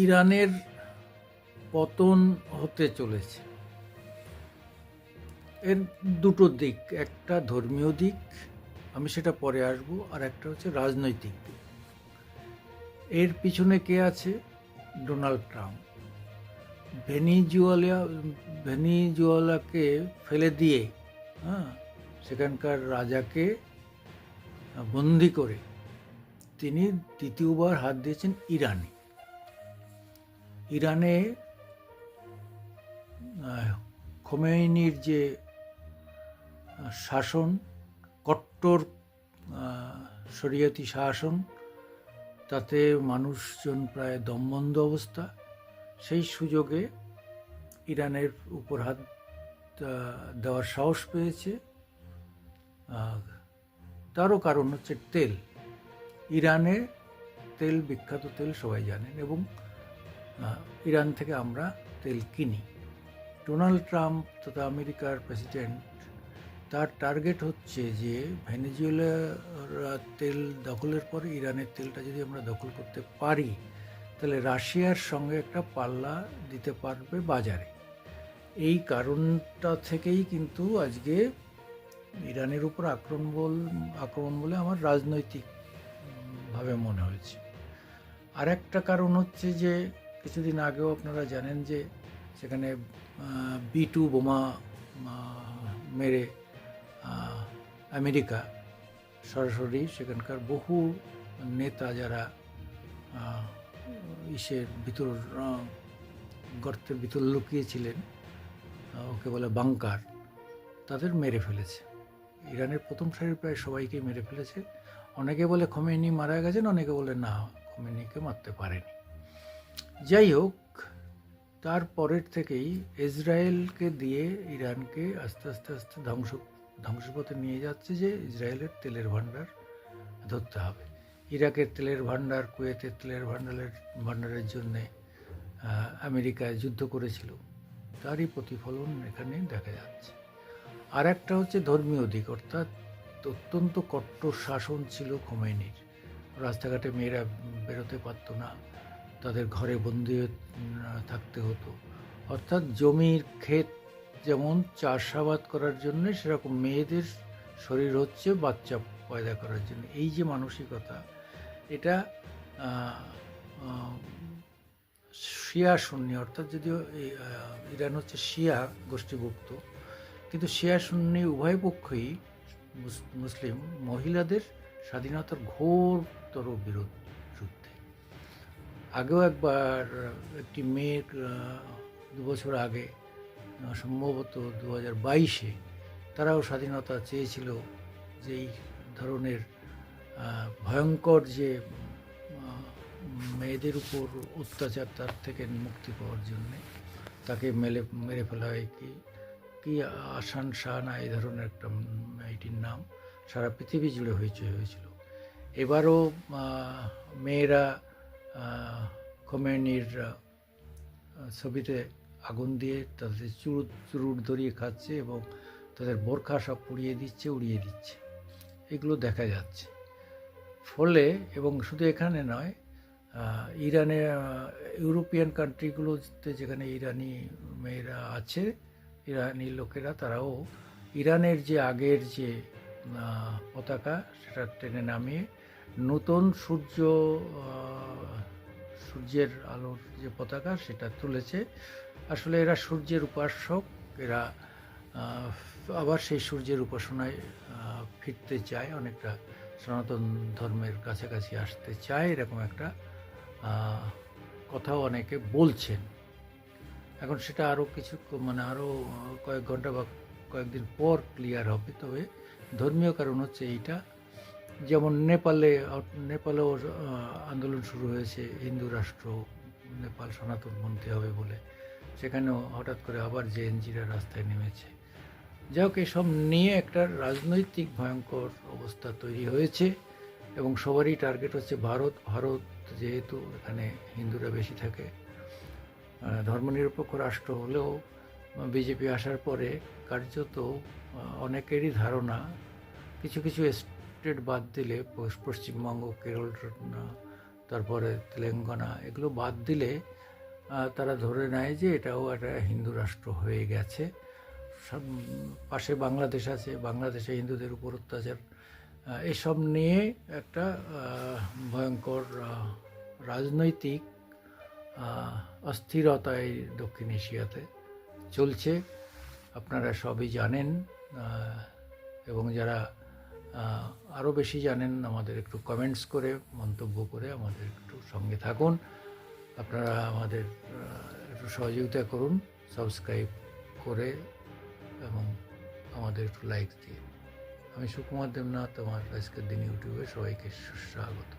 ইরানের পতন হতে চলেছে। এর দুটো দিক, একটা ধর্মীয় দিক, আমি সেটা পরে আসবো, আর একটা হচ্ছে রাজনৈতিক দিক। এর পিছনে কে আছে? Donald Trump. ভেনিজুয়েলাকে ফেলে দিয়ে, হ্যাঁ, সেখানকার রাজাকে বন্দি করে তিনি দ্বিতীয়বার হাত দিয়েছেন ইরানে। ইরানে খোমেনির যে শাসন, কট্টর শরিয়তি শাসন, তাতে মানুষজন প্রায় দমবন্ধ অবস্থা। সেই সুযোগে ইরানের উপর হাত দেওয়ার সাহস পেয়েছে। তারও কারণ হচ্ছে তেল। ইরানে তেল, বিখ্যাত তেল সবাই জানেন, এবং ইরান থেকে আমরা তেল কিনি। ডোনাল্ড ট্রাম্প তথা আমেরিকার প্রেসিডেন্ট, তার টার্গেট হচ্ছে যে ভেনেজুয়েলার তেল দখলের পরে ইরানের তেলটা যদি আমরা দখল করতে পারি, তাহলে রাশিয়ার সঙ্গে একটা পাল্লা দিতে পারবে বাজারে। এই কারণটা থেকেই কিন্তু আজকে ইরানের উপর আক্রমণ বলে আমার রাজনৈতিকভাবে মনে হয়েছে। আর একটা কারণ হচ্ছে যে কিছুদিন আগেও আপনারা জানেন যে সেখানে B2 বোমা মেরে আমেরিকা সরাসরি সেখানকার বহু নেতা যারা গর্তের ভিতর লুকিয়েছিলেন, ওকে বলে বাংকার, তাদের মেরে ফেলেছে। ইরানের প্রথম সারির প্রায় সবাইকেই মেরে ফেলেছে। অনেকে বলে খোমেনি মারা গেছেন, অনেকে বলে না, খোমেনিকে মারতে পারেনি। যাই হোক, তারপরের থেকেই ইসরায়েলকে দিয়ে ইরানকে আস্তে আস্তে আস্তে ধ্বংসপথে নিয়ে যাচ্ছে যে ইসরায়েলের তেলের ভাণ্ডার ধরতে হবে। ইরাকের তেলের ভাণ্ডার, কুয়েতের তেলের ভাণ্ডারের জন্যে আমেরিকায় যুদ্ধ করেছিল, তারই প্রতিফলন এখানে দেখা যাচ্ছে। আর একটা হচ্ছে ধর্মীয় দিক, অর্থাৎ অত্যন্ত কট্টর শাসন ছিল খোমেনির। রাস্তাঘাটে মেয়েরা বেরোতে পারত না, তাদের ঘরে বন্দি থাকতে হতো। অর্থাৎ জমির ক্ষেত যেমন চাষাবাদ করার জন্য, সেরকম মেয়েদের শরীর হচ্ছে বাচ্চা পয়দা করার জন্য। এই যে মানসিকতা, এটা শিয়া সুন্নি, অর্থাৎ যদিও ইরান হচ্ছে শিয়া গোষ্ঠীভুক্ত, কিন্তু শিয়া সুন্নি উভয় পক্ষই মুসলিম মহিলাদের স্বাধীনতার ঘোরতর যুদ্ধে। আগেও একবার একটি মেয়ে 2 বছর আগে, সম্ভবত 2022-এ, তারাও স্বাধীনতা চেয়েছিল, যে এই ধরনের ভয়ঙ্কর যে মেয়েদের উপর অত্যাচার, তার থেকে মুক্তি পাওয়ার জন্যে তাকে মেরে ফেলা হয়। কি আসান শাহ না এই ধরনের একটা মেয়েটির নাম, সারা পৃথিবী জুড়ে হয়েছিল। এবারও মেয়েরা খোমেনির ছবিতে আগুন দিয়ে তাদের চুরুট ধরিয়ে খাচ্ছে এবং তাদের বোরখা সব উড়িয়ে দিচ্ছে। এগুলো দেখা যাচ্ছে। ফলে, এবং শুধু এখানে নয়, ইরানে ইউরোপিয়ান কান্ট্রিগুলোতে যেখানে ইরানি মেয়েরা আছে, ইরানি লোকেরা, তারাও ইরানের যে আগের যে পতাকা, সেটা টেনে নামিয়ে নতুন সূর্যের আলোর যে পতাকা, সেটা তুলেছে। আসলে এরা সূর্যের উপাসক, এরা আবার সেই সূর্যের উপাসনায় ফিরতে চায়, অনেকটা সনাতন ধর্মের কাছাকাছি আসতে চায়, এরকম একটা কথাও অনেকে বলছেন। এখন সেটা আরও আরও কয়েক ঘন্টা বা কয়েকদিন পর ক্লিয়ার হবে। তবে ধর্মীয় কারণ হচ্ছে এইটা। যেমন নেপালেও আন্দোলন শুরু হয়েছে, হিন্দু রাষ্ট্র, নেপাল সনাতনপন্থী হবে বলে। সেখানেও হঠাৎ করে আবার জেএনজিরা রাস্তায় নেমেছে। যাই হোক, এসব নিয়ে একটা রাজনৈতিক ভয়ঙ্কর অবস্থা তৈরি হয়েছে, এবং সবারই টার্গেট হচ্ছে ভারত, যেহেতু এখানে হিন্দুরা বেশি থাকে। ধর্মনিরপেক্ষ রাষ্ট্র হলেও বিজেপি আসার পরে কার্যত অনেকেরই ধারণা, কিছু স্টেট বাদ দিলে, পশ্চিমবঙ্গ, কেরল, তারপরে তেলেঙ্গানা, এগুলো বাদ দিলে তারা ধরে নেয় যে এটাও একটা হিন্দু রাষ্ট্র হয়ে গেছে। সব পাশে বাংলাদেশ আছে, বাংলাদেশে হিন্দুদের উপর অত্যাচার, এসব নিয়ে একটা ভয়ঙ্কর রাজনৈতিক অস্থিরতা এই দক্ষিণ এশিয়াতে চলছে। আপনারা সবই জানেন, এবং যারা আরও বেশি জানেন আমাদের একটু কমেন্টস করে, মন্তব্য করে আমাদের একটু সঙ্গে থাকুন। আপনারা আমাদের একটু সহযোগিতা করুন সাবস্ক্রাইব করে এবং আমাদের একটু লাইক দিয়ে। আমি সুকুমার দেবনাথ, আমার আজকের দিন ইউটিউবে সবাইকে সুস্বাগত।